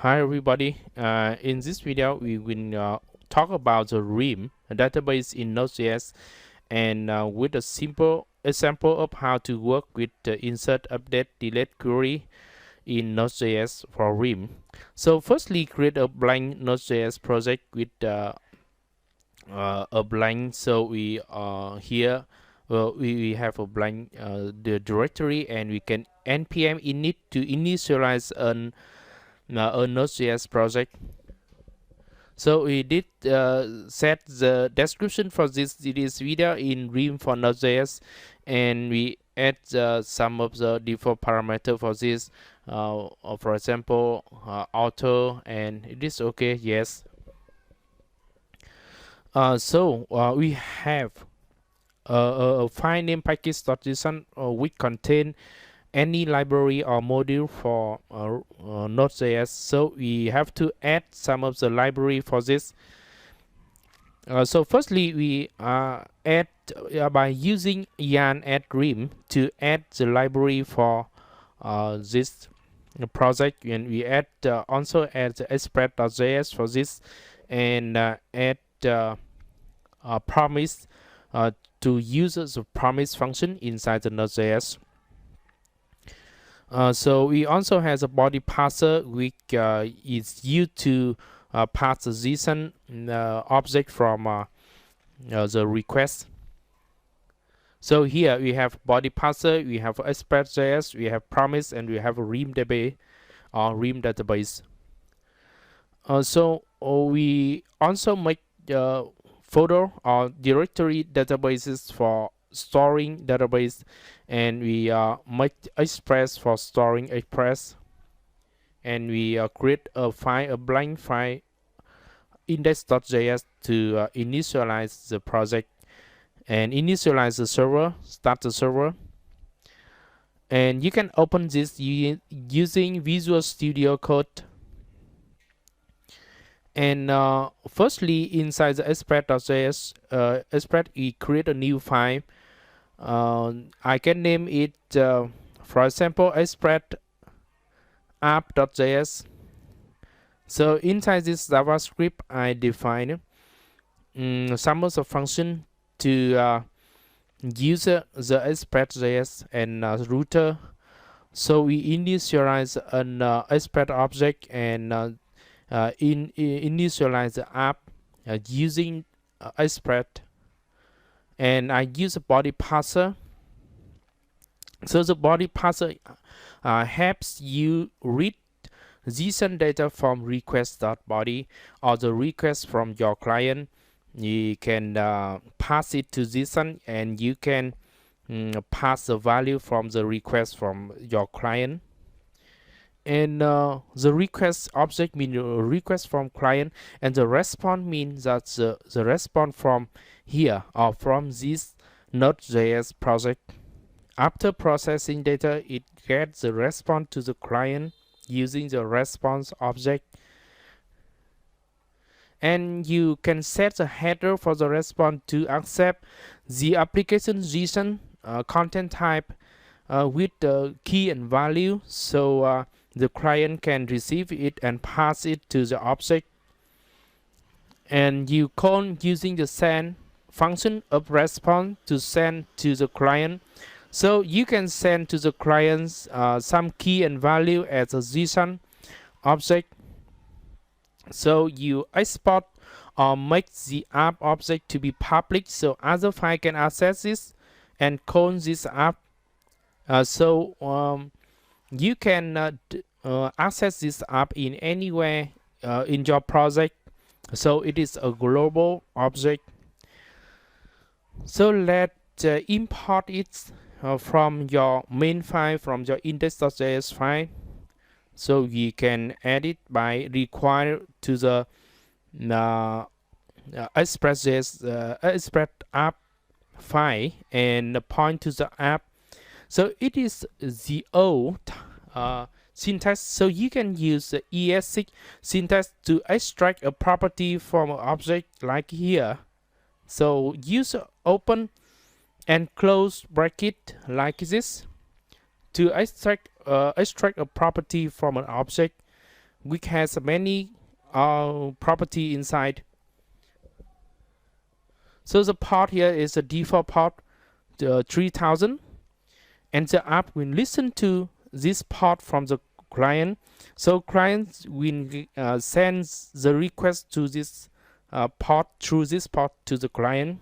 Hi everybody. In this video, we will talk about the Realm database in Nodejs, and with a simple example of how to work with the insert, update, delete query in Node.js for Realm. So firstly, create a blank Node.js project with a blank. So we here we have a blank the directory, and we can npm init to initialize a Node.js project. So we did set the description for this video in Realm for Node.js, and we add some of the default parameter for this. For example, auto, and it is okay. Yes. We have a file name package.json which contain any library or module for Node.js. So we have to add some of the library for this. So firstly, we add by using yarn add Realm to add the library for this project, and we add also add the express.js for this, and add promise to use the promise function inside the Node.js. So we also have a body parser which is used to pass the JSON object from the request. So here we have body parser, we have express.js, we have promise, and we have a Realm database. We also make folder or directory databases for storing database, and we make express for storing express, and we create a file, a blank file, index.js to initialize the project and initialize the server, start the server. And you can open this using Visual Studio Code. And firstly, inside the express.js, we create a new file. I can name it, for example, express app.js. So inside this JavaScript, I define some of the function to use the express.js and router. So we initialize an express object and initialize the app using express, and I use a body parser. So the body parser helps you read JSON data from request.body or the request from your client. You can pass it to JSON, and you can pass the value from the request from your client. And the request object means request from client, and the response means that the response from here or from this Node.js project. After processing data, it gets the response to the client using the response object, and you can set the header for the response to accept the application JSON content type with the key and value, so the client can receive it and pass it to the object. And you call using the send function of response to send to the client. So you can send to the clients some key and value as a JSON object. So you export or make the app object to be public, so other file can access this and call this app. You can access this app in anywhere in your project, so it is a global object. So let's import it from your main file, from your index.js file. So we can add it by require to the express.js express app file and point to the app. So it is the old syntax. So you can use the ES6 syntax to extract a property from an object like here. So use open and close bracket like this to extract a property from an object which has many property inside. So the port here is a default port 3000, and the app will listen to this port from the client. So clients will send the request to this port through this port to the client,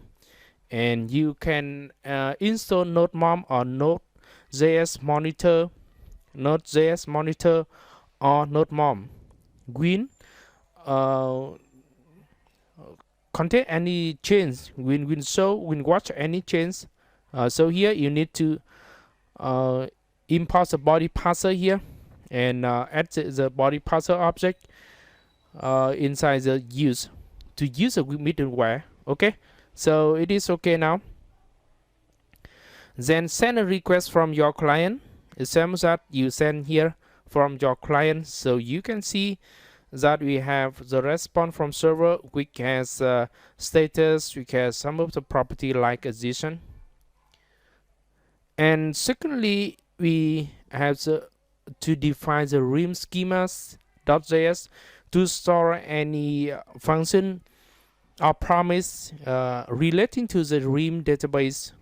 and you can install NodeMom or Nodejs monitor, or NodeMom. When contain any change, when watch any change. So here you need to import the body parser here, and add the body parser object inside the use to use a middleware. Okay, so it is okay now. Then send a request from your client, the same that you send here from your client. So you can see that we have the response from server, which has status, which has some of the property like addition. And secondly, we have to define the Realm schemas.js to store any function or promise relating to the Realm database.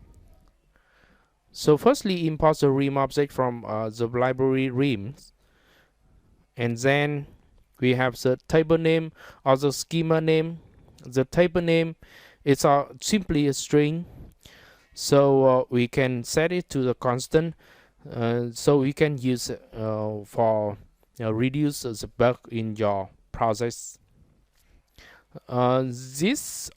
So firstly, import the Realm object from the library Realm, and then we have the table name or the schema name. The table name is simply a string, so we can set it to the constant, so we can use it for reduce the bug in your process. This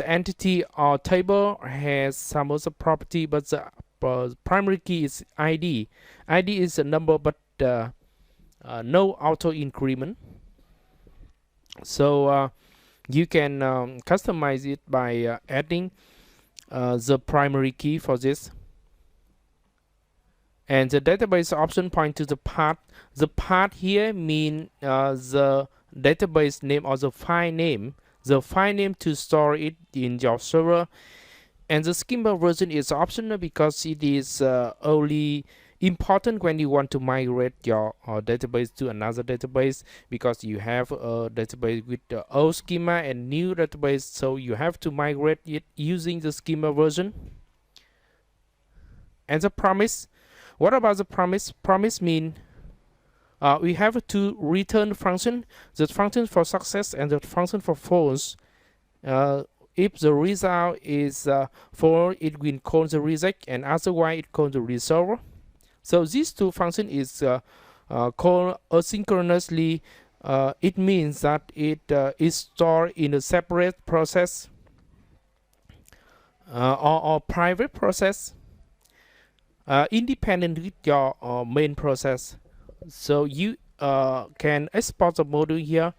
entity or table has some other property, but the primary key is ID. ID is a number, but no auto increment. So you can customize it by adding the primary key for this. And the database option point to the path. The path here mean the database name or the file name. The file name to store it in your server. And the schema version is optional because it is only important when you want to migrate your database to another database, because you have a database with the old schema and new database, so you have to migrate it using the schema version. And the promise, what about the promise? Promise mean we have two return function, the function for success and the function for false. If the result is false, it will call the reject, and otherwise it calls the resolver. So these two functions is called asynchronously. It means that it is stored in a separate process or private process, independent with your main process. So you can export the module here,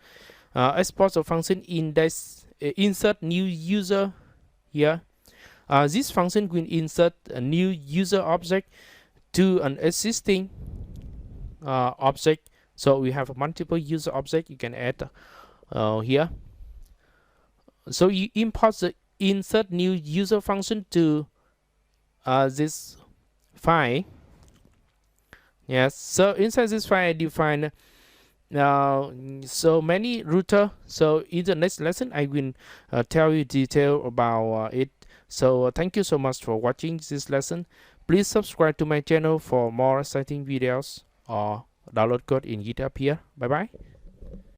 export the function index, insert new user here. This function will insert a new user object to an existing object. So we have a multiple user object you can add here. So you import the insert new user function to this file. Yes, so inside this file I define so many router. So in the next lesson I will tell you detail about it. So thank you so much for watching this lesson. Please subscribe to my channel for more exciting videos or download code in GitHub here. Bye bye.